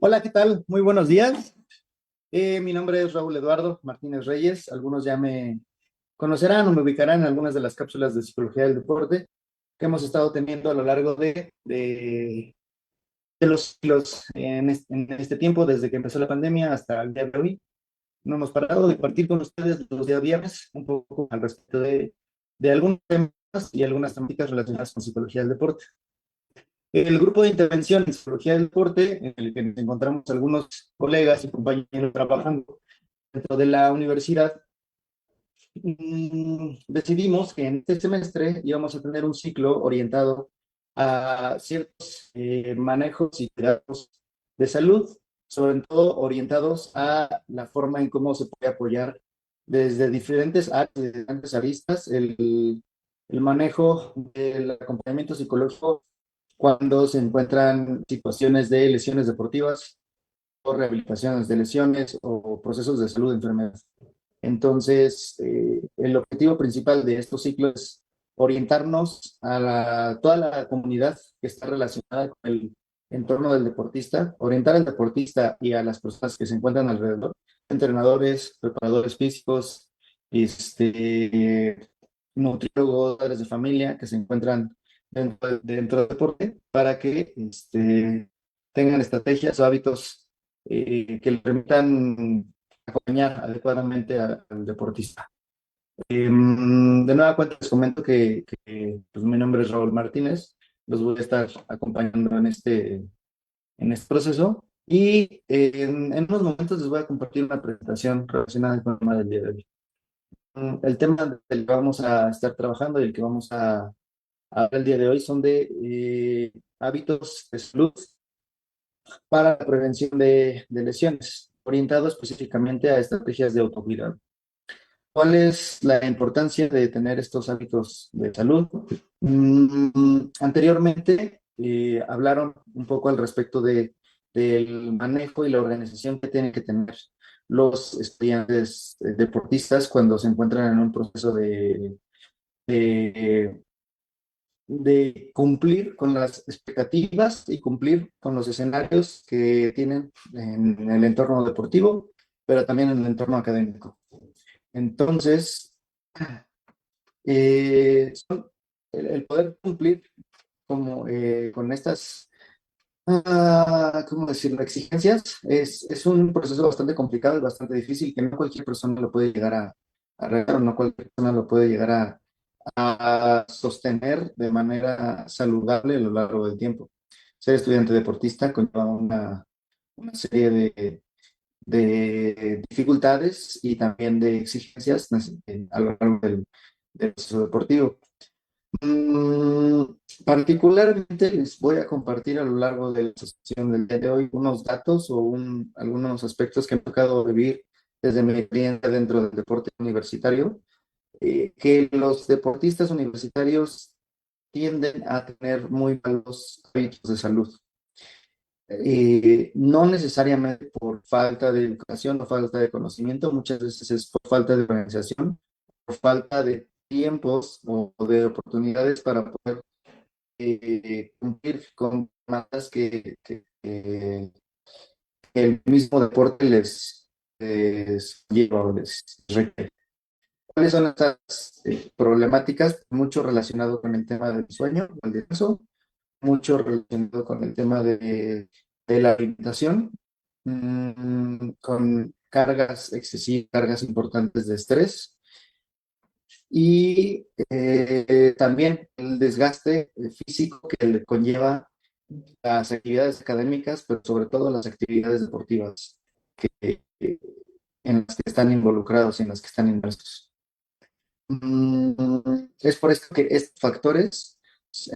Hola, ¿qué tal? Muy buenos días. Mi nombre es Raúl Eduardo Martínez Reyes. Algunos ya me conocerán o me ubicarán en algunas de las cápsulas de psicología del deporte que hemos estado teniendo a lo largo de los siglos en este tiempo, desde que empezó la pandemia hasta el día de hoy. No hemos parado de compartir con ustedes los días viernes un poco al respecto de algunos temas y algunas temáticas relacionadas con psicología del deporte. El grupo de intervención en psicología del deporte, en el que nos encontramos algunos colegas y compañeros trabajando dentro de la universidad, decidimos que en este semestre íbamos a tener un ciclo orientado a ciertos manejos y cuidados de salud, sobre todo orientados a la forma en cómo se puede apoyar desde diferentes áreas, de diferentes aristas, el manejo del acompañamiento psicológico cuando se encuentran situaciones de lesiones deportivas o rehabilitaciones de lesiones o procesos de salud de enfermedades. Entonces, el objetivo principal de estos ciclos es orientarnos a toda la comunidad que está relacionada con el entorno del deportista, orientar al deportista y a las personas que se encuentran alrededor, entrenadores, preparadores físicos, nutriólogos, padres de familia que se encuentran dentro del deporte para que tengan estrategias o hábitos que le permitan acompañar adecuadamente al deportista. De nueva cuenta les comento pues, mi nombre es Raúl Martínez, los voy a estar acompañando en este proceso y en unos momentos les voy a compartir una presentación relacionada con el tema del día de hoy. El tema del que vamos a estar trabajando y el que vamos a hablar el día de hoy son de hábitos de salud para la prevención de lesiones, orientado específicamente a estrategias de autocuidado. ¿Cuál es la importancia de tener estos hábitos de salud? Anteriormente hablaron un poco al respecto del manejo y la organización que tienen que tener los estudiantes deportistas cuando se encuentran en un proceso de, de cumplir con las expectativas y cumplir con los escenarios que tienen en el entorno deportivo, pero también en el entorno académico. Entonces, son el poder cumplir con estas, ¿cómo decirlo?, exigencias es un proceso bastante complicado y bastante difícil que no cualquier persona lo puede llegar a realizar, no cualquier persona lo puede llegar a sostener de manera saludable a lo largo del tiempo. Ser estudiante deportista conlleva una serie de dificultades y también de exigencias a lo largo del proceso deportivo. Mm, Particularmente les voy a compartir a lo largo de la sesión del día de hoy unos datos o algunos aspectos que me ha tocado vivir desde mi experiencia dentro del deporte universitario, que los deportistas universitarios tienden a tener muy malos hábitos de salud. No necesariamente por falta de educación o falta de conocimiento, muchas veces es por falta de organización, por falta de tiempos o de oportunidades para poder cumplir con metas que el mismo deporte les lleva o les requiere. ¿Cuáles son estas problemáticas? Mucho relacionado con el tema del sueño, el descanso, mucho relacionado con el tema de la alimentación, con cargas excesivas, cargas importantes de estrés y también el desgaste físico que le conlleva las actividades académicas, pero sobre todo las actividades deportivas en las que están involucrados y en las que están inmersos. Es por esto que estos factores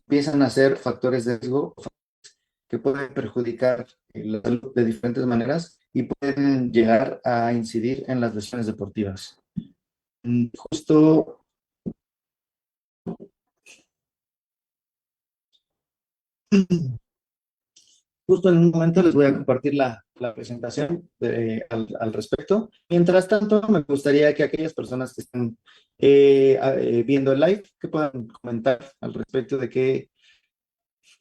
empiezan a ser factores de riesgo que pueden perjudicar la salud de diferentes maneras y pueden llegar a incidir en las lesiones deportivas. Justo, justo en un momento les voy a compartir la presentación al respecto. Mientras tanto, me gustaría que aquellas personas que están viendo el live, que puedan comentar al respecto de qué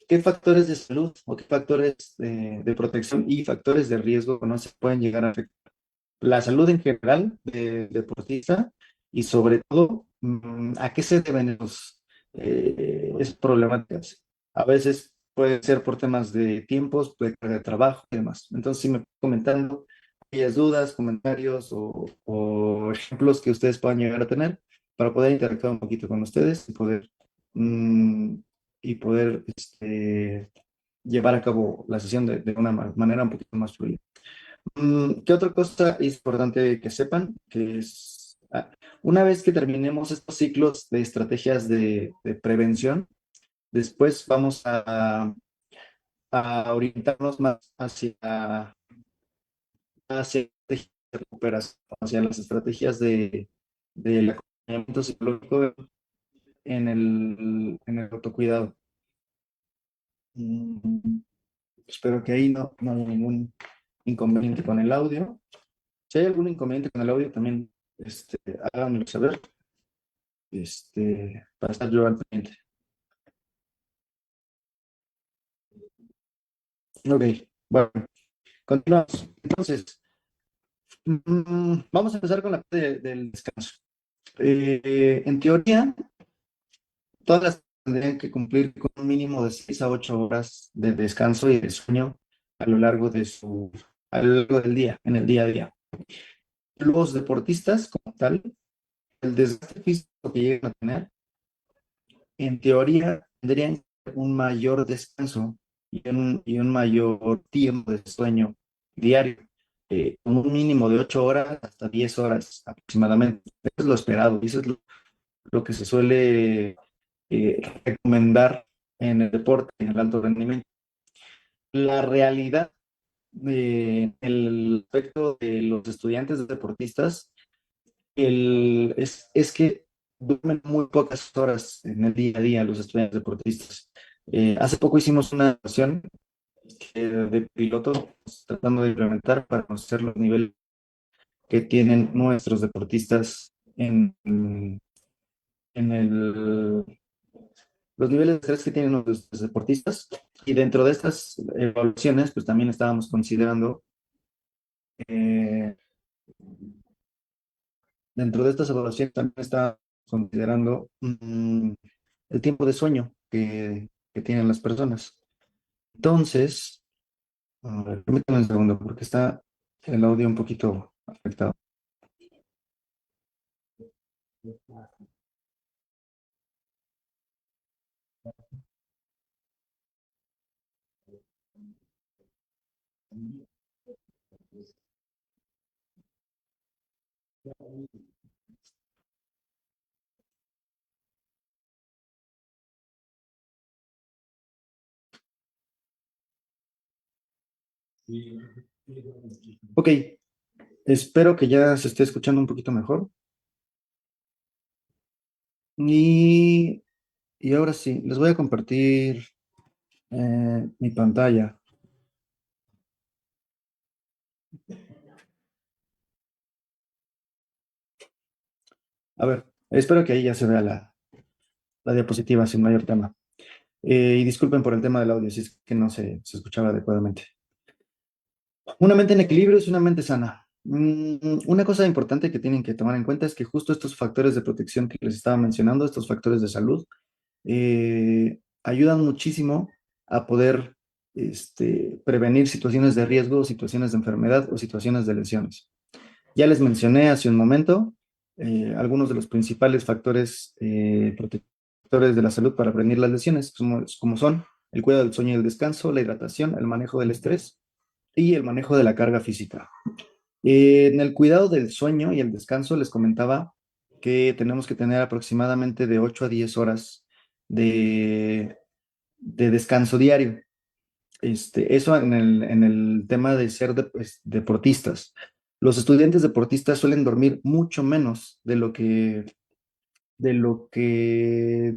¿Qué factores de salud o qué factores de protección y factores de riesgo no se pueden llegar a afectar? La salud en general del deportista y sobre todo a qué se deben esas problemáticas. A veces puede ser por temas de tiempos, de carga de trabajo y demás. Entonces, si me pueden comentando aquellas dudas, comentarios o ejemplos que ustedes puedan llegar a tener para poder interactuar un poquito con ustedes mm, y poder llevar a cabo la sesión de una manera un poquito más fluida. ¿Qué otra cosa es importante que sepan? Que es, una vez que terminemos estos ciclos de estrategias de prevención, después vamos a orientarnos más hacia estrategias de recuperación, hacia las estrategias del acompañamiento psicológico en el autocuidado. Mm, Espero que ahí no haya ningún inconveniente con el audio. Si hay algún inconveniente con el audio, también háganmelo saber para estar yo al pendiente. Ok, bueno, continuamos. Entonces, vamos a empezar con la parte del descanso. En teoría, todas las tendrían que cumplir con un mínimo de 6 a 8 horas de descanso y de sueño a lo largo a lo largo del día, en el día a día. Los deportistas, como tal, el desgaste físico que llegan a tener en teoría tendrían un mayor descanso y un mayor tiempo de sueño diario, con un mínimo de 8 horas hasta 10 horas aproximadamente. Eso es lo esperado, y eso es lo que se suele recomendar en el deporte, en el alto rendimiento. La realidad el aspecto de los estudiantes deportistas es que duermen muy pocas horas en el día a día los estudiantes deportistas. Hace poco hicimos una sesión de piloto tratando de implementar para conocer los niveles que tienen nuestros deportistas en los niveles de estrés que tienen nuestros deportistas. Y dentro de estas evaluaciones, pues también estábamos considerando eh, dentro de estas evaluaciones también está considerando el tiempo de sueño que tienen las personas. Entonces, a ver, permítame un segundo porque está el audio un poquito afectado. Ok, espero que ya se esté escuchando un poquito mejor. Y, y ahora sí, les voy a compartir mi pantalla. A ver, espero que ahí ya se vea la diapositiva sin mayor tema. Y disculpen por el tema del audio, si es que no se escuchaba adecuadamente. Una mente en equilibrio es una mente sana. Una cosa importante que tienen que tomar en cuenta es que justo estos factores de protección que les estaba mencionando, estos factores de salud, ayudan muchísimo a poder prevenir situaciones de riesgo, situaciones de enfermedad o situaciones de lesiones. Ya les mencioné hace un momento algunos de los principales factores protectores de la salud para prevenir las lesiones, como son el cuidado del sueño y el descanso, la hidratación, el manejo del estrés y el manejo de la carga física. En el cuidado del sueño y el descanso les comentaba que tenemos que tener aproximadamente de 8 a 10 horas de, de descanso diario. Eso en el tema de ser deportistas. Los estudiantes deportistas suelen dormir mucho menos de lo que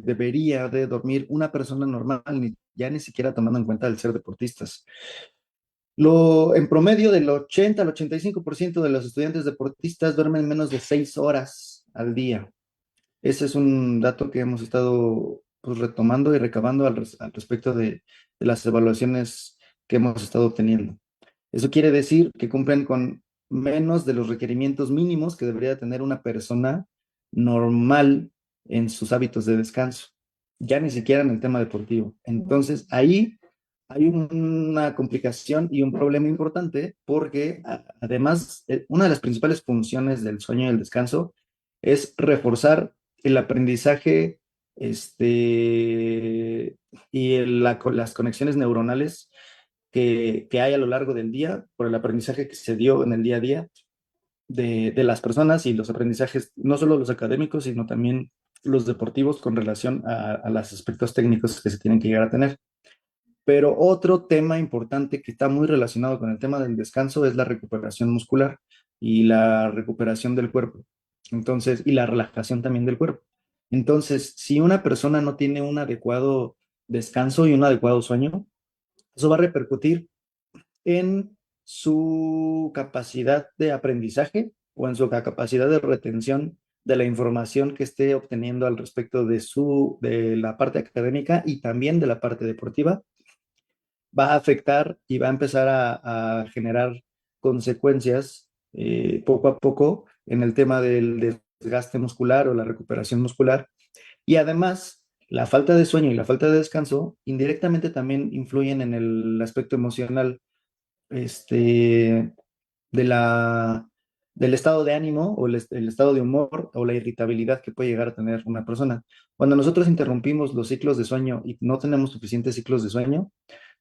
debería de dormir una persona normal, ya ni siquiera tomando en cuenta el ser deportistas. En promedio, del 80 al 85% de los estudiantes deportistas duermen menos de 6 horas al día. Ese es un dato que hemos estado pues retomando y recabando al respecto de las evaluaciones que hemos estado obteniendo. Eso quiere decir que cumplen con menos de los requerimientos mínimos que debería tener una persona normal en sus hábitos de descanso, ya ni siquiera en el tema deportivo. Entonces, ahí hay una complicación y un problema importante porque además, una de las principales funciones del sueño y el descanso es reforzar el aprendizaje las conexiones neuronales que hay a lo largo del día por el aprendizaje que se dio en el día a día de las personas y los aprendizajes, no solo los académicos, sino también los deportivos con relación a los aspectos técnicos que se tienen que llegar a tener. Pero otro tema importante que está muy relacionado con el tema del descanso es la recuperación muscular y la recuperación del cuerpo. Entonces, y la relajación también del cuerpo. Entonces, si una persona no tiene un adecuado descanso y un adecuado sueño, eso va a repercutir en su capacidad de aprendizaje o en su capacidad de retención de la información que esté obteniendo al respecto de la parte académica y también de la parte deportiva. Va a afectar y va a empezar a generar consecuencias poco a poco en el tema del desgaste muscular o la recuperación muscular. Y además, la falta de sueño y la falta de descanso indirectamente también influyen en el aspecto emocional este, de del estado de ánimo o el estado de humor o la irritabilidad que puede llegar a tener una persona. Cuando nosotros interrumpimos los ciclos de sueño y no tenemos suficientes ciclos de sueño,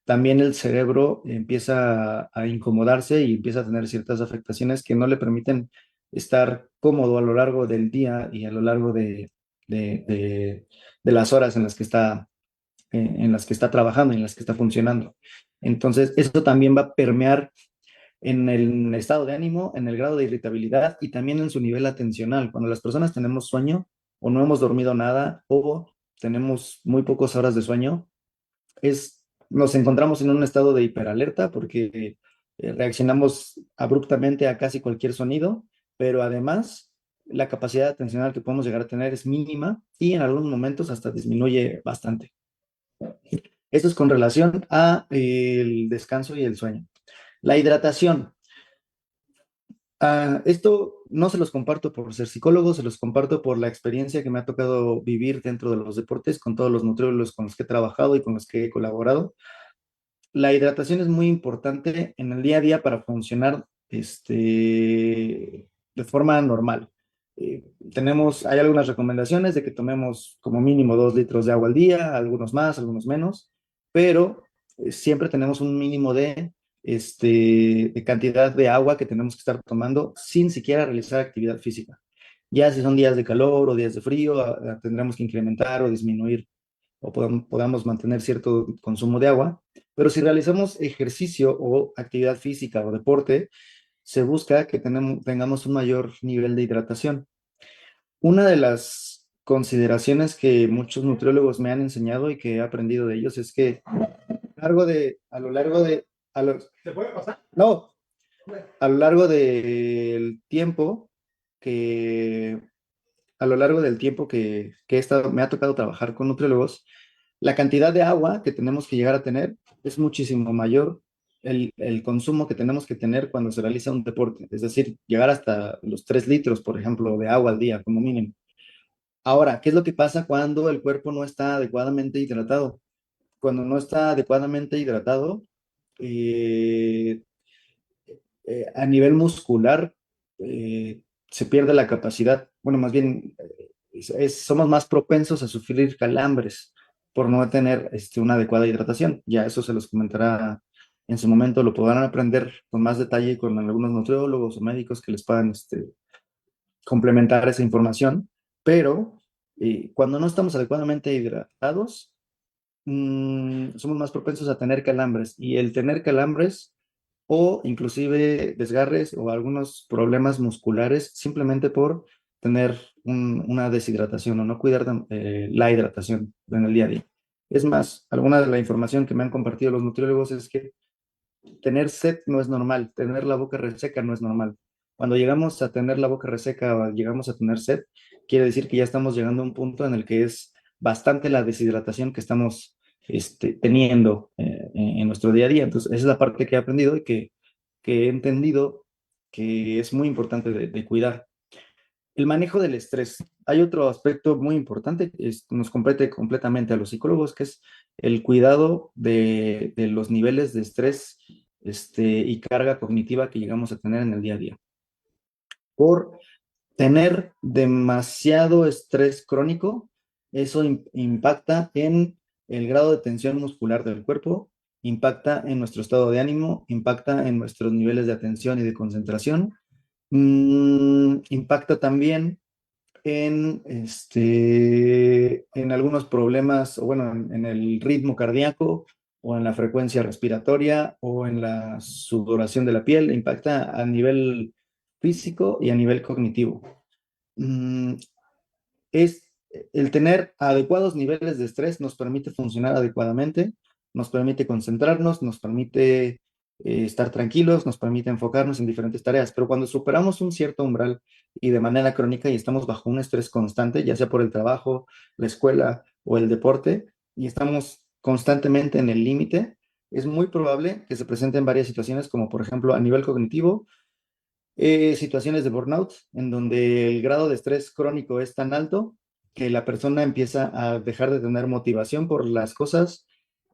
también el cerebro empieza a incomodarse y empieza a tener ciertas afectaciones que no le permiten estar cómodo a lo largo del día y a lo largo de, de- de las horas en las que está trabajando, en las que está funcionando. Entonces, eso también va a permear en el estado de ánimo, en el grado de irritabilidad y también en su nivel atencional. Cuando las personas tenemos sueño o no hemos dormido nada o tenemos muy pocas horas de sueño, nos encontramos en un estado de hiperalerta porque reaccionamos abruptamente a casi cualquier sonido, pero además la capacidad atencional que podemos llegar a tener es mínima y en algunos momentos hasta disminuye bastante. Esto es con relación a el descanso y el sueño. La hidratación. Esto no se los comparto por ser psicólogo, se los comparto por la experiencia que me ha tocado vivir dentro de los deportes con todos los nutriólogos con los que he trabajado y con los que he colaborado. La hidratación es muy importante en el día a día para funcionar de forma normal. Hay algunas recomendaciones de que tomemos como mínimo 2 litros de agua al día, algunos más, algunos menos, pero siempre tenemos un mínimo de cantidad de agua que tenemos que estar tomando sin siquiera realizar actividad física. Ya si son días de calor o días de frío, tendremos que incrementar o disminuir o podamos mantener cierto consumo de agua, pero si realizamos ejercicio o actividad física o deporte, se busca que tengamos un mayor nivel de hidratación. Una de las consideraciones que muchos nutriólogos me han enseñado y que he aprendido de ellos es que a lo largo de, ¿Se puede pasar? No, a lo largo del tiempo que a lo largo del tiempo que me ha tocado trabajar con nutriólogos, la cantidad de agua que tenemos que llegar a tener es muchísimo mayor el consumo que tenemos que tener cuando se realiza un deporte, es decir, llegar hasta los 3 litros, por ejemplo, de agua al día como mínimo. Ahora, ¿qué es lo que pasa cuando el cuerpo no está adecuadamente hidratado? Cuando no está adecuadamente hidratado, eh, a nivel muscular, se pierde la capacidad, bueno, más bien somos más propensos a sufrir calambres por no tener una adecuada hidratación. Ya eso se los comentará en su momento, lo podrán aprender con más detalle con algunos nutriólogos o médicos que les puedan complementar esa información, pero cuando no estamos adecuadamente hidratados, somos más propensos a tener calambres y el tener calambres o inclusive desgarres o algunos problemas musculares simplemente por tener una deshidratación o no cuidar la hidratación en el día a día. Es más, alguna de la información que me han compartido los nutriólogos es que tener sed no es normal, tener la boca reseca no es normal. Cuando llegamos a tener la boca reseca o llegamos a tener sed, quiere decir que ya estamos llegando a un punto en el que es bastante la deshidratación que estamos teniendo en nuestro día a día. Entonces, esa es la parte que he aprendido y que he entendido que es muy importante de cuidar. El manejo del estrés. Hay otro aspecto muy importante que nos compete completamente a los psicólogos, que es el cuidado de los niveles de estrés y carga cognitiva que llegamos a tener en el día a día. Por tener demasiado estrés crónico, eso impacta en el grado de tensión muscular del cuerpo, impacta en nuestro estado de ánimo, impacta en nuestros niveles de atención y de concentración, impacta también en algunos problemas, o bueno, en el ritmo cardíaco, o en la frecuencia respiratoria, o en la sudoración de la piel, impacta a nivel físico y a nivel cognitivo. Mm, es el tener adecuados niveles de estrés nos permite funcionar adecuadamente, nos permite concentrarnos, nos permite estar tranquilos, nos permite enfocarnos en diferentes tareas, pero cuando superamos un cierto umbral y de manera crónica y estamos bajo un estrés constante, ya sea por el trabajo, la escuela o el deporte, y estamos constantemente en el límite, es muy probable que se presenten varias situaciones, como por ejemplo a nivel cognitivo, situaciones de burnout, en donde el grado de estrés crónico es tan alto que la persona empieza a dejar de tener motivación por las cosas,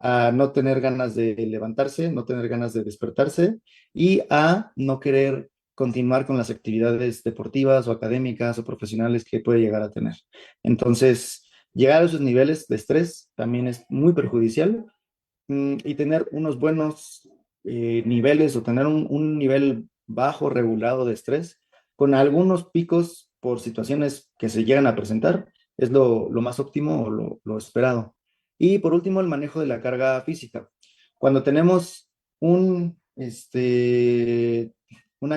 a no tener ganas de levantarse, no tener ganas de despertarse y a no querer continuar con las actividades deportivas o académicas o profesionales que puede llegar a tener. Entonces, llegar a esos niveles de estrés también es muy perjudicial, y tener unos buenos niveles o tener un nivel bajo regulado de estrés con algunos picos por situaciones que se llegan a presentar es lo más óptimo o lo esperado. Y por último, el manejo de la carga física. Cuando tenemos una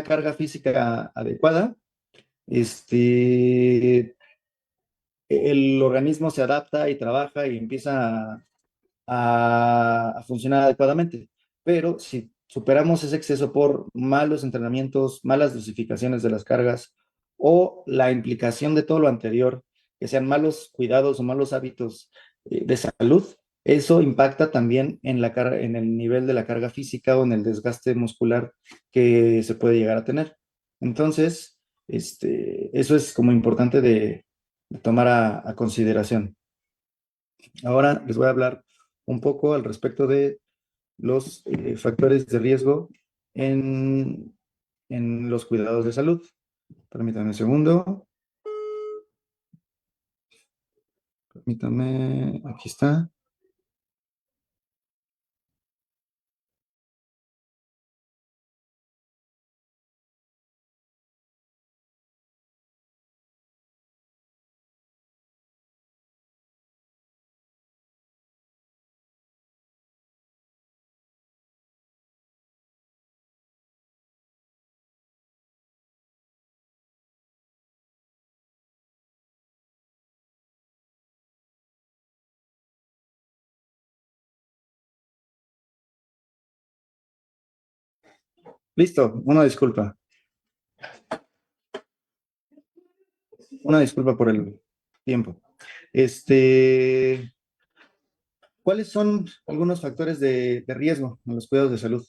carga física adecuada, el organismo se adapta y trabaja y empieza a funcionar adecuadamente. Pero si superamos ese exceso por malos entrenamientos, malas dosificaciones de las cargas o la implicación de todo lo anterior, que sean malos cuidados o malos hábitos de salud, eso impacta también en el nivel de la carga física o en el desgaste muscular que se puede llegar a tener. Entonces, eso es como importante de tomar a consideración. Ahora les voy a hablar un poco al respecto de los factores de riesgo en, en los cuidados de salud. Permítanme un segundo. Permítanme, aquí está. Listo, una disculpa por el tiempo. Este, ¿Cuáles son algunos factores de riesgo en los cuidados de salud?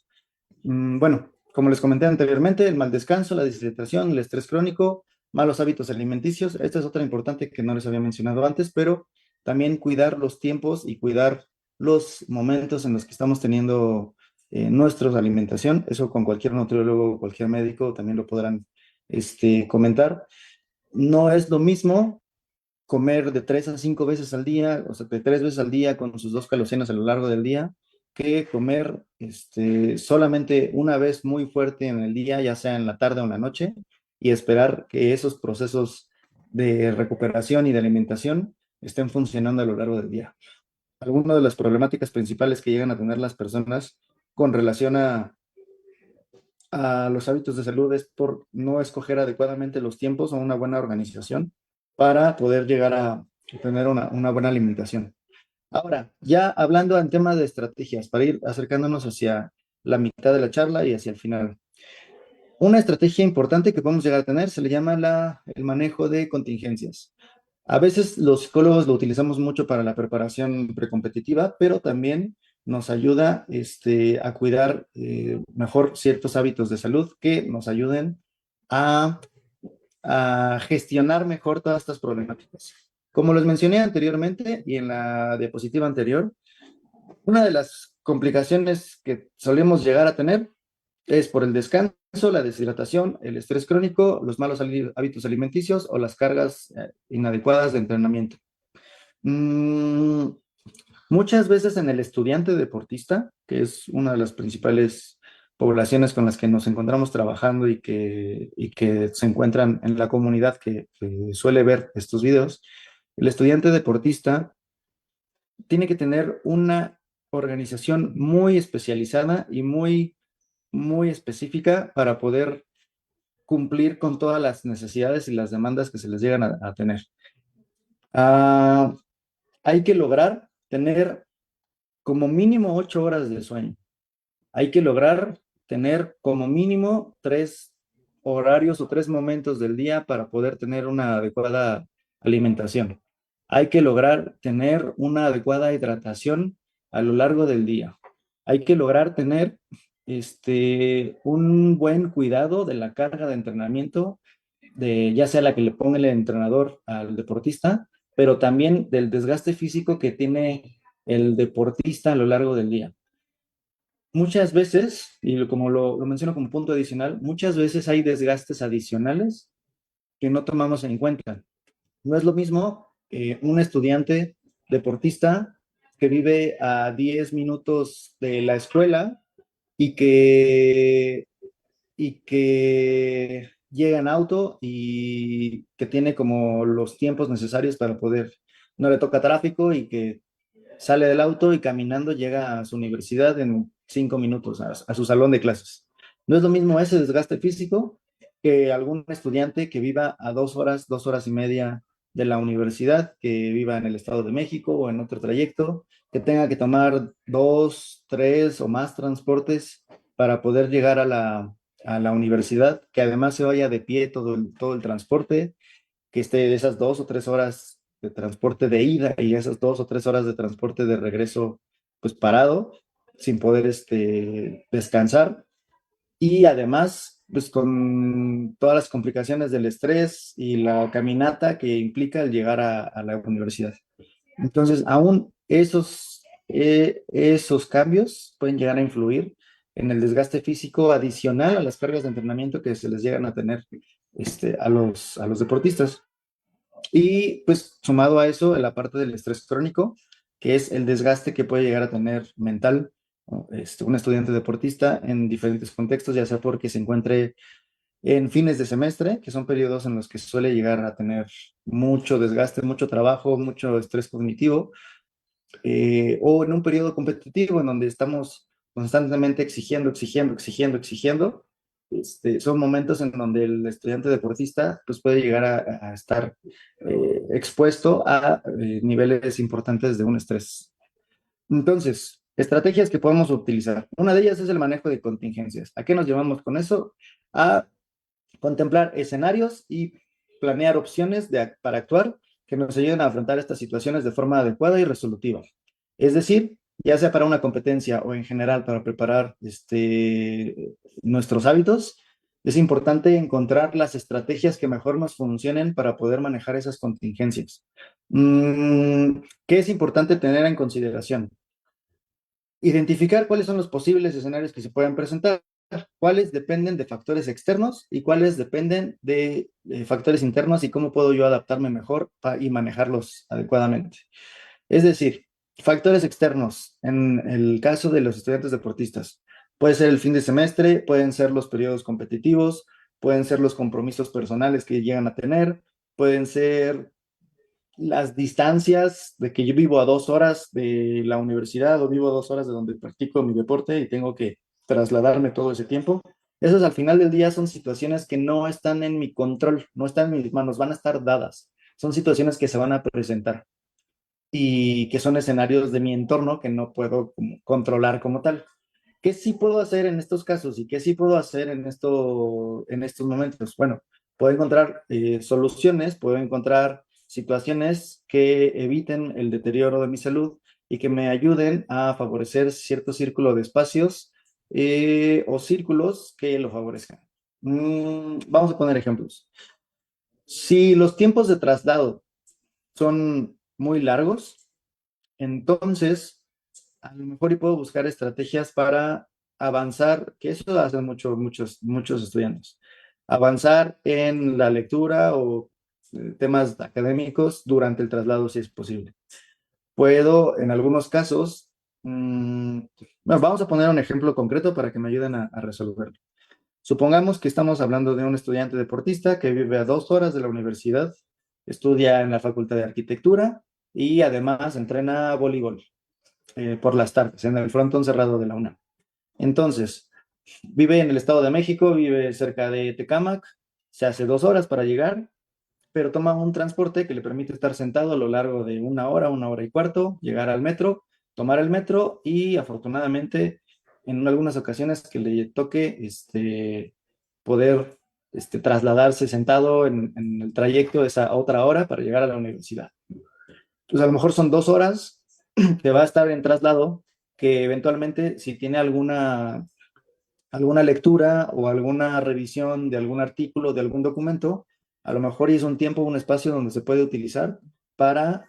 Bueno, como les comenté anteriormente, el mal descanso, la deshidratación, el estrés crónico, malos hábitos alimenticios. Esta es otra importante que no les había mencionado antes, pero también cuidar los tiempos y cuidar los momentos en los que estamos teniendo nuestra alimentación. Eso con cualquier nutriólogo, cualquier médico también lo podrán comentar. No es lo mismo comer de 3 a 5 veces al día, o sea, de 3 veces al día con sus 2 calorías a lo largo del día, que comer solamente una vez muy fuerte en el día, ya sea en la tarde o en la noche, y esperar que esos procesos de recuperación y de alimentación estén funcionando a lo largo del día. Algunas de las problemáticas principales que llegan a tener las personas con relación a los hábitos de salud es por no escoger adecuadamente los tiempos o una buena organización para poder llegar a tener una buena alimentación. Ahora, ya hablando en tema de estrategias, para ir acercándonos hacia la mitad de la charla y hacia el final. Una estrategia importante que podemos llegar a tener se le llama el manejo de contingencias. A veces los psicólogos lo utilizamos mucho para la preparación precompetitiva, pero también nos ayuda a cuidar mejor ciertos hábitos de salud que nos ayuden a, a gestionar mejor todas estas problemáticas. Como les mencioné anteriormente y en la diapositiva anterior, una de las complicaciones que solemos llegar a tener es por el descanso, la deshidratación, el estrés crónico, los malos hábitos alimenticios o las cargas inadecuadas de entrenamiento. Mm, Muchas veces en el estudiante deportista, que es una de las principales poblaciones con las que nos encontramos trabajando y que se encuentran en la comunidad que suele ver estos videos, el estudiante deportista tiene que tener una organización muy especializada y muy específica para poder cumplir con todas las necesidades y las demandas que se les llegan a tener. Ah, Hay que lograr tener como mínimo 8 horas de sueño. Hay que lograr tener como mínimo 3 horarios o 3 momentos del día para poder tener una adecuada alimentación. Hay que lograr tener una adecuada hidratación a lo largo del día. Hay que lograr tener un buen cuidado de la carga de entrenamiento, de ya sea la que le ponga el entrenador al deportista, pero también del desgaste físico que tiene el deportista a lo largo del día. Muchas veces, y como lo menciono como punto adicional, muchas veces hay desgastes adicionales que no tomamos en cuenta. No es lo mismo un estudiante deportista que vive a 10 minutos de la escuela y que llega en auto y que tiene como los tiempos necesarios para poder, no le toca tráfico y que sale del auto y caminando llega a su universidad en 5 minutos, a su salón de clases. No es lo mismo ese desgaste físico que algún estudiante que viva a 2 horas, 2 horas y media de la universidad, que viva en el Estado de México o en otro trayecto, que tenga que tomar dos, tres o más transportes para poder llegar a la universidad, que además se vaya de pie todo el transporte, que esté de esas 2 o 3 horas de transporte de ida y esas 2 o 3 horas de transporte de regreso, pues parado, sin poder descansar. Y además, pues con todas las complicaciones del estrés y la caminata que implica el llegar a la universidad. Entonces, aún esos cambios pueden llegar a influir en el desgaste físico adicional a las cargas de entrenamiento que se les llegan a tener a los deportistas. Y pues sumado a eso, la parte del estrés crónico, que es el desgaste que puede llegar a tener mental, ¿no? Un estudiante deportista en diferentes contextos, ya sea porque se encuentre en fines de semestre, que son periodos en los que suele llegar a tener mucho desgaste, mucho trabajo, mucho estrés cognitivo, o en un periodo competitivo en donde estamos constantemente exigiendo, exigiendo, exigiendo, exigiendo. Son momentos en donde el estudiante deportista pues, puede llegar a estar expuesto a niveles importantes de un estrés. Entonces, estrategias que podemos utilizar. Una de ellas es el manejo de contingencias. ¿A qué nos llevamos con eso? A contemplar escenarios y planear opciones para actuar que nos ayuden a afrontar estas situaciones de forma adecuada y resolutiva. Es decir, ya sea para una competencia o en general para preparar nuestros hábitos, es importante encontrar las estrategias que mejor nos funcionen para poder manejar esas contingencias. ¿Qué es importante tener en consideración? Identificar cuáles son los posibles escenarios que se puedan presentar, cuáles dependen de factores externos y cuáles dependen de factores internos y cómo puedo yo adaptarme mejor y manejarlos adecuadamente. Es decir, factores externos, en el caso de los estudiantes deportistas, puede ser el fin de semestre, pueden ser los periodos competitivos, pueden ser los compromisos personales que llegan a tener, pueden ser las distancias de que yo vivo a 2 horas de la universidad o vivo a 2 horas de donde practico mi deporte y tengo que trasladarme todo ese tiempo. Esas al final del día son situaciones que no están en mi control, no están en mis manos, van a estar dadas. Son situaciones que se van a presentar y que son escenarios de mi entorno que no puedo controlar como tal. ¿Qué sí puedo hacer en estos casos y qué sí puedo hacer en estos momentos? Bueno, puedo encontrar soluciones, puedo encontrar situaciones que eviten el deterioro de mi salud y que me ayuden a favorecer cierto círculo de espacios o círculos que lo favorezcan. Vamos a poner ejemplos. Si los tiempos de traslado son muy largos, entonces a lo mejor y puedo buscar estrategias para avanzar, que eso hacen muchos estudiantes, avanzar en la lectura o temas académicos durante el traslado si es posible. Puedo, en algunos casos, bueno, vamos a poner un ejemplo concreto para que me ayuden a resolverlo. Supongamos que estamos hablando de un estudiante deportista que vive a 2 horas de la universidad, estudia en la Facultad de Arquitectura y además entrena voleibol por las tardes en el frontón cerrado de la UNAM. Entonces, vive en el Estado de México, vive cerca de Tecámac, se hace 2 horas para llegar, pero toma un transporte que le permite estar sentado a lo largo de 1 hora, 1 hora y cuarto, llegar al metro, tomar el metro y afortunadamente en algunas ocasiones que le toque poder trasladarse sentado en el trayecto esa otra hora para llegar a la universidad. Entonces a lo mejor son 2 horas que va a estar en traslado, que eventualmente si tiene alguna lectura o alguna revisión de algún artículo, de algún documento, a lo mejor es un tiempo, un espacio donde se puede utilizar para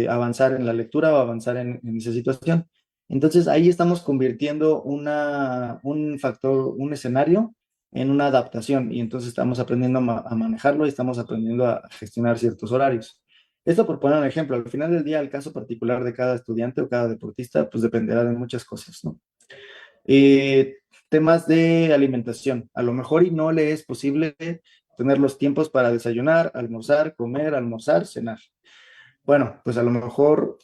avanzar en la lectura o avanzar en esa situación. Entonces ahí estamos convirtiendo un factor, un escenario en una adaptación y entonces estamos aprendiendo a manejarlo y estamos aprendiendo a gestionar ciertos horarios. Esto por poner un ejemplo, al final del día el caso particular de cada estudiante o cada deportista pues dependerá de muchas cosas, ¿no? Eh, Temas de alimentación. A lo mejor y no le es posible tener los tiempos para desayunar, almorzar, comer, almorzar, cenar. Bueno, pues a lo mejor,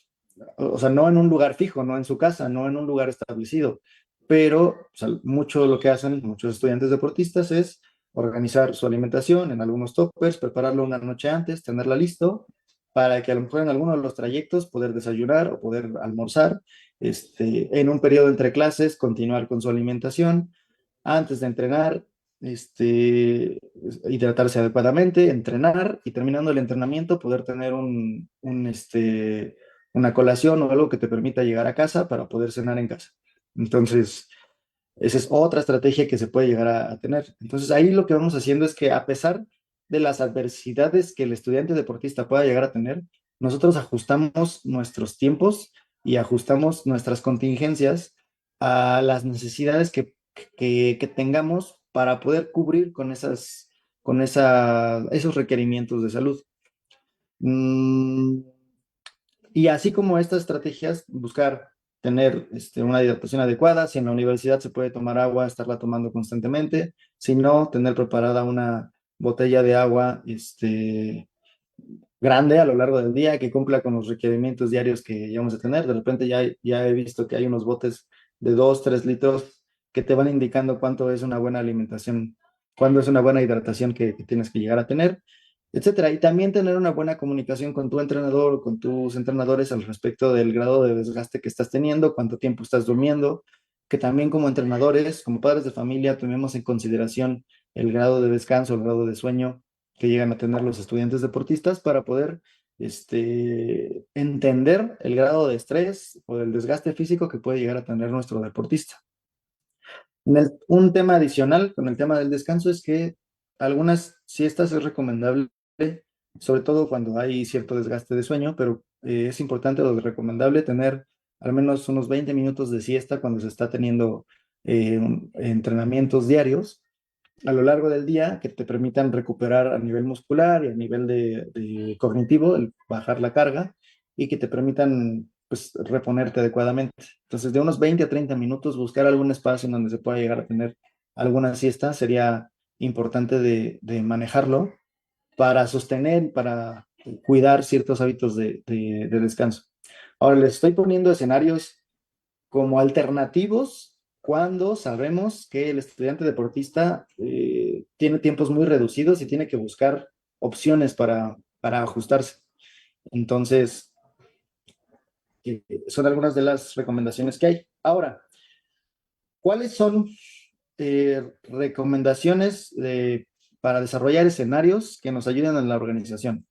o sea, no en un lugar fijo, no en su casa, no en un lugar establecido, pero o sea, mucho lo que hacen muchos estudiantes deportistas es organizar su alimentación en algunos toppers, prepararlo una noche antes, tenerla listo, para que a lo mejor en alguno de los trayectos poder desayunar o poder almorzar, en un periodo entre clases, continuar con su alimentación, antes de entrenar, hidratarse adecuadamente, entrenar y terminando el entrenamiento poder tener una colación o algo que te permita llegar a casa para poder cenar en casa. Entonces, esa es otra estrategia que se puede llegar a tener. Entonces, ahí lo que vamos haciendo es que a pesar de las adversidades que el estudiante deportista pueda llegar a tener, nosotros ajustamos nuestros tiempos y ajustamos nuestras contingencias a las necesidades que tengamos para poder cubrir esos requerimientos de salud. Mm, y así como estas estrategias, buscar tener una hidratación adecuada. Si en la universidad se puede tomar agua, estarla tomando constantemente. Si no, tener preparada una botella de agua grande a lo largo del día que cumpla con los requerimientos diarios que vamos a tener. De repente ya he visto que hay unos botes de 2, 3 litros que te van indicando cuánto es una buena alimentación, cuándo es una buena hidratación que tienes que llegar a tener, etcétera. Y también tener una buena comunicación con tu entrenador o con tus entrenadores al respecto del grado de desgaste que estás teniendo, cuánto tiempo estás durmiendo, que también como entrenadores, como padres de familia, tomemos en consideración el grado de descanso, el grado de sueño que llegan a tener los estudiantes deportistas para poder entender el grado de estrés o del desgaste físico que puede llegar a tener nuestro deportista. Un tema adicional con el tema del descanso es que algunas siestas es recomendable, sobre todo cuando hay cierto desgaste de sueño, pero es importante o recomendable tener al menos unos 20 minutos de siesta cuando se está teniendo entrenamientos diarios a lo largo del día que te permitan recuperar a nivel muscular y a nivel de cognitivo, el bajar la carga y que te permitan pues reponerte adecuadamente. Entonces, de unos 20 a 30 minutos, buscar algún espacio en donde se pueda llegar a tener alguna siesta sería importante de manejarlo para sostener, para cuidar ciertos hábitos de descanso. Ahora, les estoy poniendo escenarios como alternativos cuando sabemos que el estudiante deportista tiene tiempos muy reducidos y tiene que buscar opciones para ajustarse. Entonces, son algunas de las recomendaciones que hay. Ahora, ¿cuáles son recomendaciones para desarrollar escenarios que nos ayuden en la organización?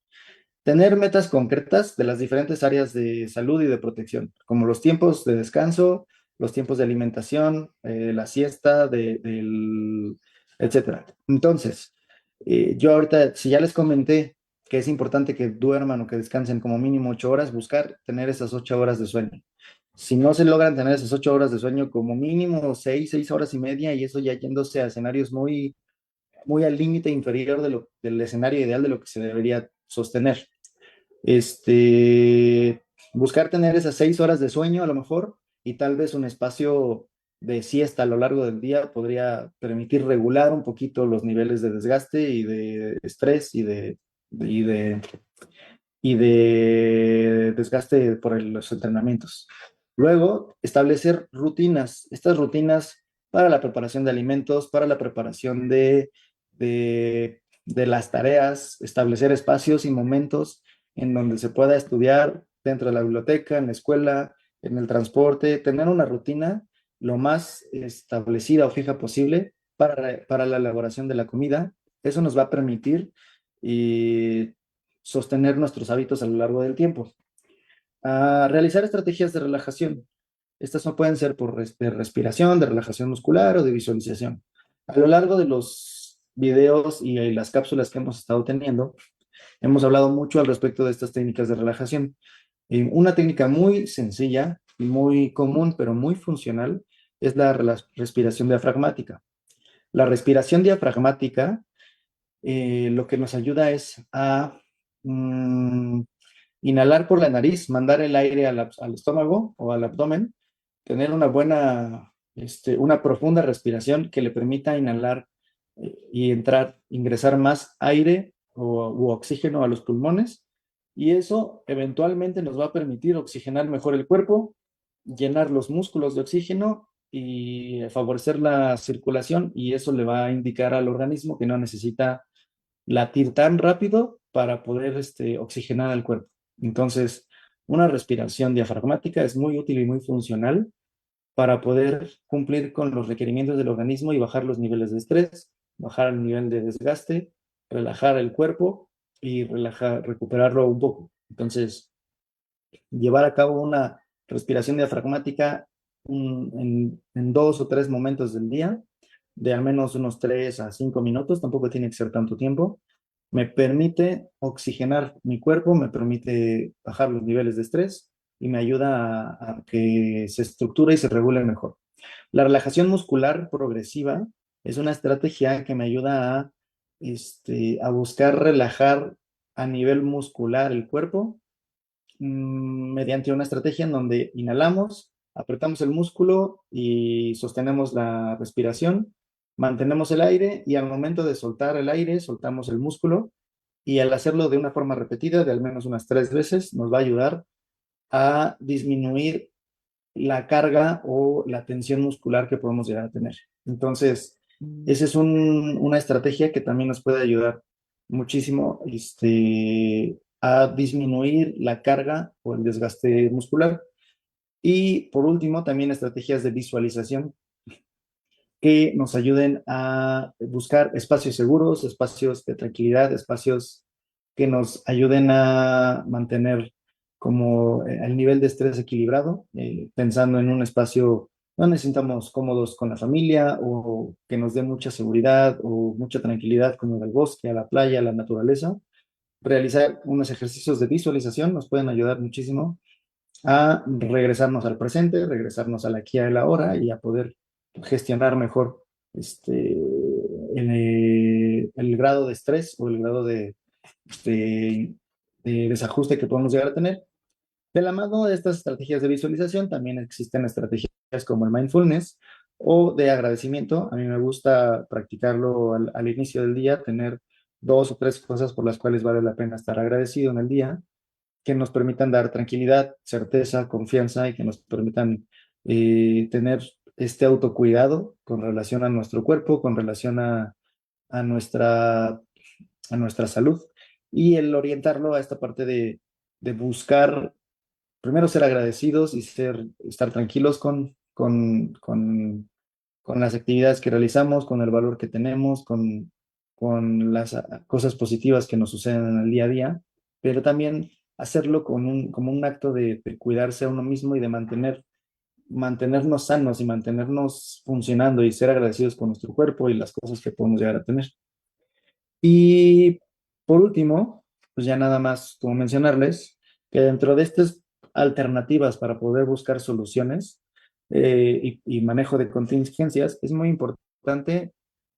tener metas concretas de las diferentes áreas de salud y de protección, como los tiempos de descanso, los tiempos de alimentación, la siesta, etcétera. Entonces, yo ahorita, si ya les comenté que es importante que duerman o que descansen como mínimo 8 horas, buscar tener esas 8 horas de sueño. Si no se logran tener esas 8 horas de sueño, como mínimo 6 horas y media, y eso ya yéndose a escenarios muy al límite inferior del escenario ideal de lo que se debería sostener. Este, buscar tener esas 6 horas de sueño a lo mejor y tal vez un espacio de siesta a lo largo del día podría permitir regular un poquito los niveles de desgaste y de estrés y de y de desgaste por los entrenamientos. Luego, establecer rutinas. Estas rutinas para la preparación de alimentos, para la preparación de las tareas, establecer espacios y momentos en donde se pueda estudiar dentro de la biblioteca, en la escuela, en el transporte, tener una rutina lo más establecida o fija posible para la elaboración de la comida. Eso nos va a permitir y sostener nuestros hábitos a lo largo del tiempo. Realizar estrategias de relajación. Estas no pueden ser por de respiración, de relajación muscular o de visualización. A lo largo de los videos y las cápsulas que hemos estado teniendo, hemos hablado mucho al respecto de estas técnicas de relajación. Una técnica muy sencilla y muy común, pero muy funcional, es la respiración diafragmática. La respiración diafragmática lo que nos ayuda es a inhalar por la nariz, mandar el aire al estómago o al abdomen, tener una profunda respiración que le permita inhalar y ingresar más aire u oxígeno a los pulmones, y eso eventualmente nos va a permitir oxigenar mejor el cuerpo, llenar los músculos de oxígeno y favorecer la circulación, y eso le va a indicar al organismo que no necesita latir tan rápido para poder oxigenar al cuerpo. Entonces, una respiración diafragmática es muy útil y muy funcional para poder cumplir con los requerimientos del organismo y bajar los niveles de estrés, bajar el nivel de desgaste, relajar el cuerpo y recuperarlo un poco. Entonces, llevar a cabo una respiración diafragmática en 2 o 3 momentos del día, de al menos unos 3 a 5 minutos, tampoco tiene que ser tanto tiempo, me permite oxigenar mi cuerpo, me permite bajar los niveles de estrés y me ayuda a que se estructure y se regule mejor. La relajación muscular progresiva es una estrategia que me ayuda a buscar relajar a nivel muscular el cuerpo mediante una estrategia en donde inhalamos, apretamos el músculo y sostenemos la respiración, mantenemos el aire y al momento de soltar el aire, soltamos el músculo, y al hacerlo de una forma repetida, de al menos unas 3 veces, nos va a ayudar a disminuir la carga o la tensión muscular que podemos llegar a tener. Entonces, esa es una estrategia que también nos puede ayudar muchísimo a disminuir la carga o el desgaste muscular. Y por último, también estrategias de visualización que nos ayuden a buscar espacios seguros, espacios de tranquilidad, espacios que nos ayuden a mantener como el nivel de estrés equilibrado, pensando en un espacio donde nos sintamos cómodos con la familia o que nos dé mucha seguridad o mucha tranquilidad, como el bosque, a la playa, a la naturaleza. Realizar unos ejercicios de visualización nos pueden ayudar muchísimo a regresarnos al presente, regresarnos al aquí y a la hora y a poder gestionar mejor el grado de estrés o el grado este, de desajuste que podemos llegar a tener. De la mano de estas estrategias de visualización, también existen estrategias como el mindfulness o de agradecimiento. A mí me gusta practicarlo al inicio del día, tener 2 o 3 cosas por las cuales vale la pena estar agradecido en el día, que nos permitan dar tranquilidad, certeza, confianza y que nos permitan tener este autocuidado con relación a nuestro cuerpo, con relación a nuestra, a nuestra salud, y el orientarlo a esta parte de buscar primero ser agradecidos y estar tranquilos con las actividades que realizamos, con el valor que tenemos, con las cosas positivas que nos suceden en el día a día, pero también hacerlo como un acto de cuidarse a uno mismo y de mantenernos sanos y mantenernos funcionando y ser agradecidos con nuestro cuerpo y las cosas que podemos llegar a tener. Y por último, pues ya nada más como mencionarles que dentro de estas alternativas para poder buscar soluciones y manejo de contingencias, es muy importante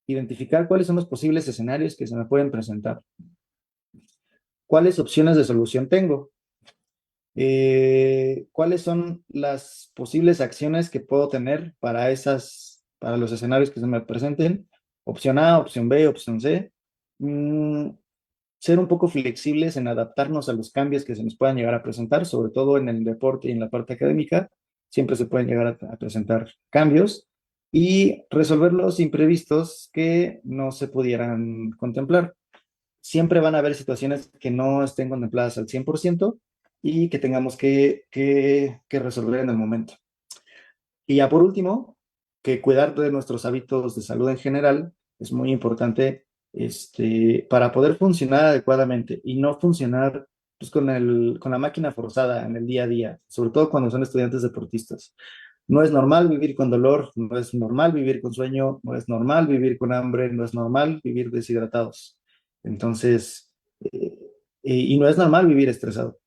identificar cuáles son los posibles escenarios que se me pueden presentar, cuáles opciones de solución tengo, cuáles son las posibles acciones que puedo tener para los escenarios que se me presenten, opción A, opción B, opción C. Mm, Ser un poco flexibles en adaptarnos a los cambios que se nos puedan llegar a presentar, sobre todo en el deporte y en la parte académica, siempre se pueden llegar a presentar cambios y resolver los imprevistos que no se pudieran contemplar. Siempre van a haber situaciones que no estén contempladas al 100% y que tengamos que resolver en el momento. Y ya por último, que cuidar de nuestros hábitos de salud en general es muy importante para poder funcionar adecuadamente y no funcionar pues, con la máquina forzada en el día a día, sobre todo cuando son estudiantes deportistas. No es normal vivir con dolor, no es normal vivir con sueño, no es normal vivir con hambre, no es normal vivir deshidratados. Entonces, y no es normal vivir estresado.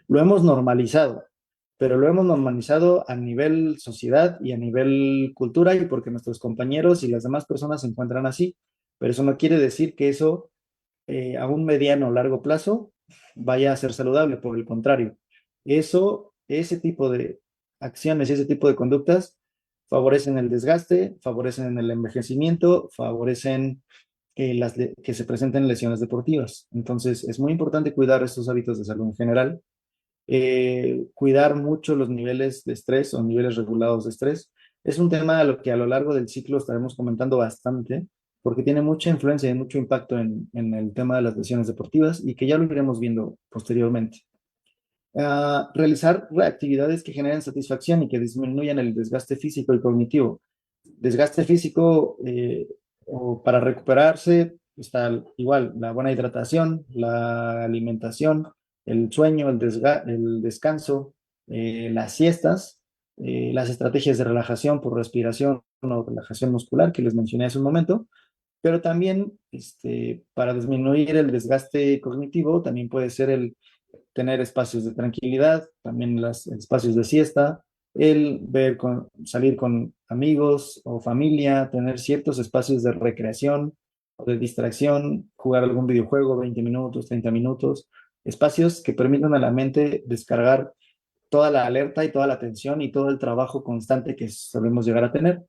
Lo hemos normalizado, pero lo hemos normalizado a nivel sociedad y a nivel cultura y porque nuestros compañeros y las demás personas se encuentran así. Pero eso no quiere decir que eso a un mediano o largo plazo vaya a ser saludable, por el contrario. Ese tipo de acciones, ese tipo de conductas favorecen el desgaste, favorecen el envejecimiento, favorecen que se presenten lesiones deportivas. Entonces, es muy importante cuidar estos hábitos de salud en general, cuidar mucho los niveles de estrés o niveles regulados de estrés. Es un tema a lo que a lo largo del ciclo estaremos comentando bastante, porque tiene mucha influencia y mucho impacto en el tema de las lesiones deportivas y que ya lo iremos viendo posteriormente. Realizar actividades que generen satisfacción y que disminuyan el desgaste físico y cognitivo. Desgaste físico, o para recuperarse, está igual la buena hidratación, la alimentación, el sueño, el descanso, las siestas, las estrategias de relajación por respiración o relajación muscular que les mencioné hace un momento, pero también para disminuir el desgaste cognitivo, también puede ser el tener espacios de tranquilidad, también los espacios de siesta, salir con amigos o familia, tener ciertos espacios de recreación o de distracción, jugar algún videojuego, 20 minutos, 30 minutos, espacios que permitan a la mente descargar toda la alerta y toda la atención y todo el trabajo constante que solemos llegar a tener.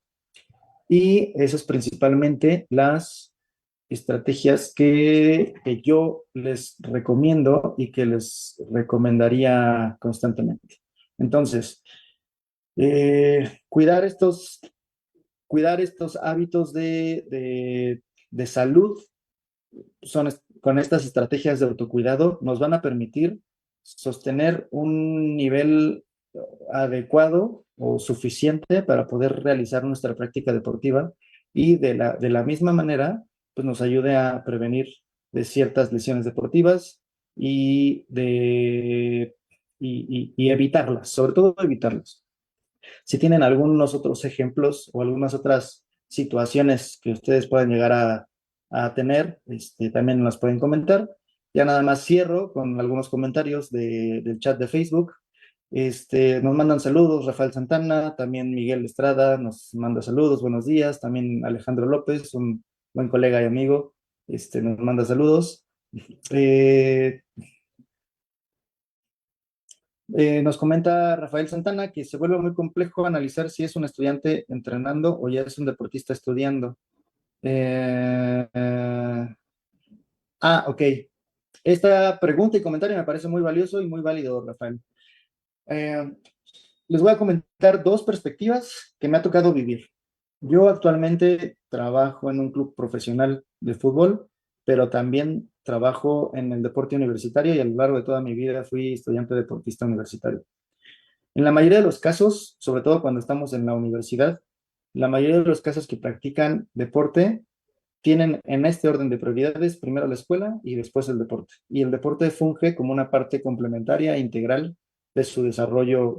Y eso es principalmente las estrategias que yo les recomiendo y que les recomendaría constantemente. Entonces, cuidar cuidar estos hábitos de salud con estas estrategias de autocuidado nos van a permitir sostener un nivel adecuado o suficiente para poder realizar nuestra práctica deportiva y de la misma manera, pues nos ayude a prevenir de ciertas lesiones deportivas y, de, y evitarlas, sobre todo evitarlas. Si tienen algunos otros ejemplos o algunas otras situaciones que ustedes puedan llegar a tener, también nos pueden comentar. Ya nada más cierro con algunos comentarios del chat de Facebook. Nos mandan saludos Rafael Santana, también Miguel Estrada nos manda saludos, buenos días, también Alejandro López, un buen colega y amigo, nos manda saludos. Eh, Nos comenta Rafael Santana que se vuelve muy complejo analizar si es un estudiante entrenando o ya es un deportista estudiando. Eh, eh, ok. Esta pregunta y comentario me parece muy valioso y muy válido, Rafael. Eh, Les voy a comentar dos perspectivas que me ha tocado vivir. Yo actualmente trabajo en un club profesional de fútbol, pero también trabajo en el deporte universitario y a lo largo de toda mi vida fui estudiante deportista universitario. En la mayoría de los casos, sobre todo cuando estamos en la universidad, la mayoría de los casos que practican deporte tienen en este orden de prioridades primero la escuela y después el deporte. Y el deporte funge como una parte complementaria e integral de su desarrollo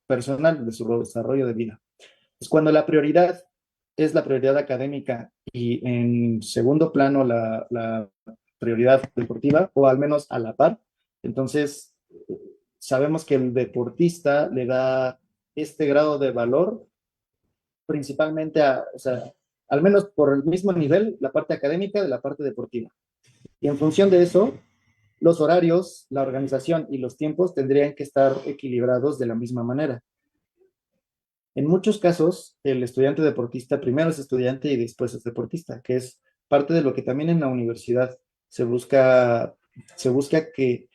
personal, de su desarrollo de vida. Es cuando la prioridad es la prioridad académica y en segundo plano la prioridad deportiva, o al menos a la par, entonces sabemos que el deportista le da este grado de valor principalmente o sea, al menos por el mismo nivel, la parte académica de la parte deportiva. Y en función de eso, los horarios, la organización y los tiempos tendrían que estar equilibrados de la misma manera. En muchos casos, el estudiante deportista primero es estudiante y después es deportista, que es parte de lo que también en la universidad se busca, se busca que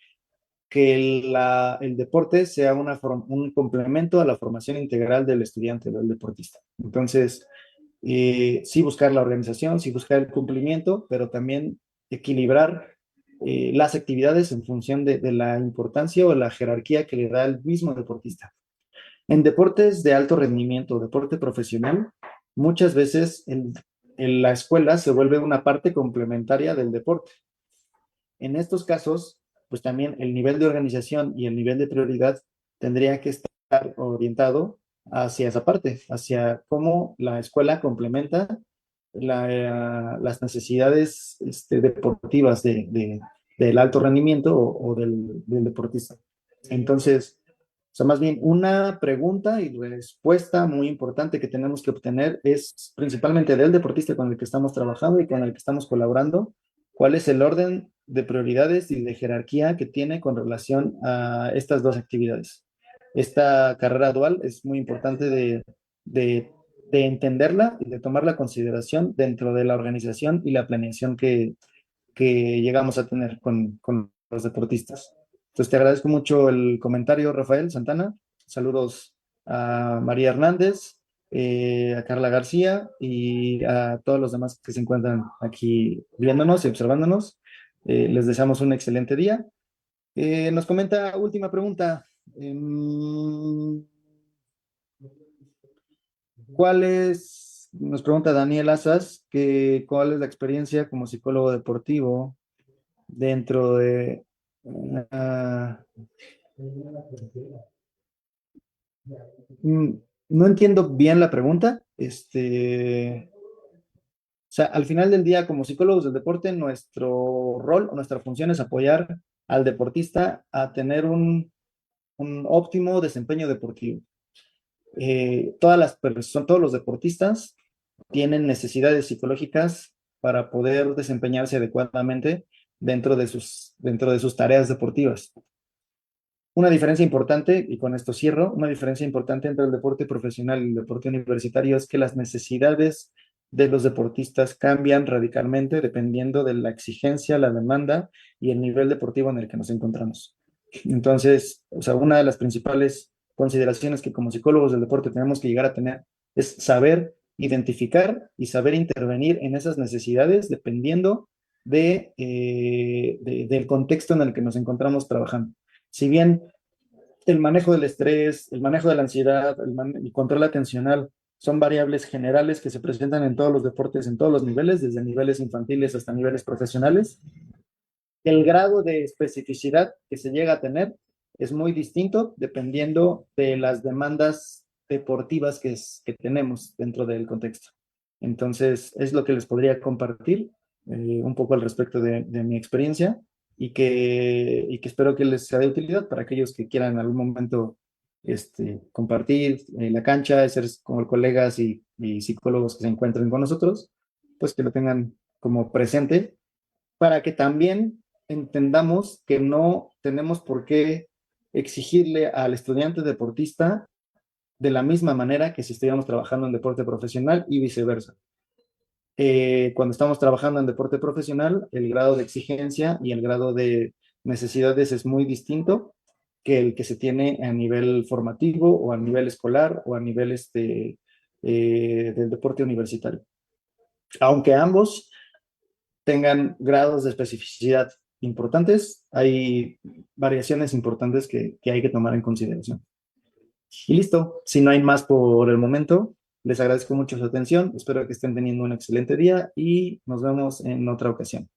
el deporte sea un complemento a la formación integral del estudiante, del deportista. Entonces, sí buscar la organización, sí buscar el cumplimiento, pero también equilibrar las actividades en función de la importancia o la jerarquía que le da el mismo deportista. En deportes de alto rendimiento, deporte profesional, muchas veces en la escuela se vuelve una parte complementaria del deporte. En estos casos, pues también el nivel de organización y el nivel de prioridad tendría que estar orientado hacia esa parte, hacia cómo la escuela complementa las necesidades deportivas del alto rendimiento o del deportista. Entonces, o sea, más bien una pregunta y respuesta muy importante que tenemos que obtener es principalmente del deportista con el que estamos trabajando y con el que estamos colaborando, cuál es el orden de prioridades y de jerarquía que tiene con relación a estas dos actividades. Esta carrera dual es muy importante de, de entenderla y de tomarla en consideración dentro de la organización y la planeación que llegamos a tener con los deportistas. Entonces, te agradezco mucho el comentario, Rafael Santana. Saludos a María Hernández, a Carla García y a todos los demás que se encuentran aquí viéndonos y observándonos. Les deseamos un excelente día. Nos comenta, última pregunta. Nos pregunta Daniel Asas, cuál es la experiencia como psicólogo deportivo dentro de... ah, mm, no entiendo bien la pregunta. O sea, al final del día, como psicólogos del deporte, nuestro rol o nuestra función es apoyar al deportista a tener un óptimo desempeño deportivo. Todos los deportistas tienen necesidades psicológicas para poder desempeñarse adecuadamente dentro de sus tareas deportivas. Una diferencia importante, y con esto cierro, una diferencia importante entre el deporte profesional y el deporte universitario es que las necesidades de los deportistas cambian radicalmente dependiendo de la exigencia, la demanda y el nivel deportivo en el que nos encontramos. Entonces, o sea, una de las principales consideraciones que como psicólogos del deporte tenemos que llegar a tener es saber identificar y saber intervenir en esas necesidades dependiendo del contexto en el que nos encontramos trabajando. Si bien el manejo del estrés, el manejo de la ansiedad, el control atencional son variables generales que se presentan en todos los deportes, en todos los niveles, desde niveles infantiles hasta niveles profesionales, el grado de especificidad que se llega a tener es muy distinto dependiendo de las demandas deportivas que tenemos dentro del contexto. Entonces, es lo que les podría compartir un poco al respecto de mi experiencia y que espero que les sea de utilidad para aquellos que quieran en algún momento compartir la cancha, ser como colegas y psicólogos que se encuentren con nosotros, pues que lo tengan como presente para que también entendamos que no tenemos por qué exigirle al estudiante deportista de la misma manera que si estuviéramos trabajando en deporte profesional y viceversa. Cuando estamos trabajando en deporte profesional, el grado de exigencia y el grado de necesidades es muy distinto que el que se tiene a nivel formativo o a nivel escolar o a nivel del deporte universitario. Aunque ambos tengan grados de especificidad importantes, hay variaciones importantes que hay que tomar en consideración. Y listo, si no hay más por el momento, Les agradezco mucho su atención, espero que estén teniendo un excelente día y nos vemos en otra ocasión.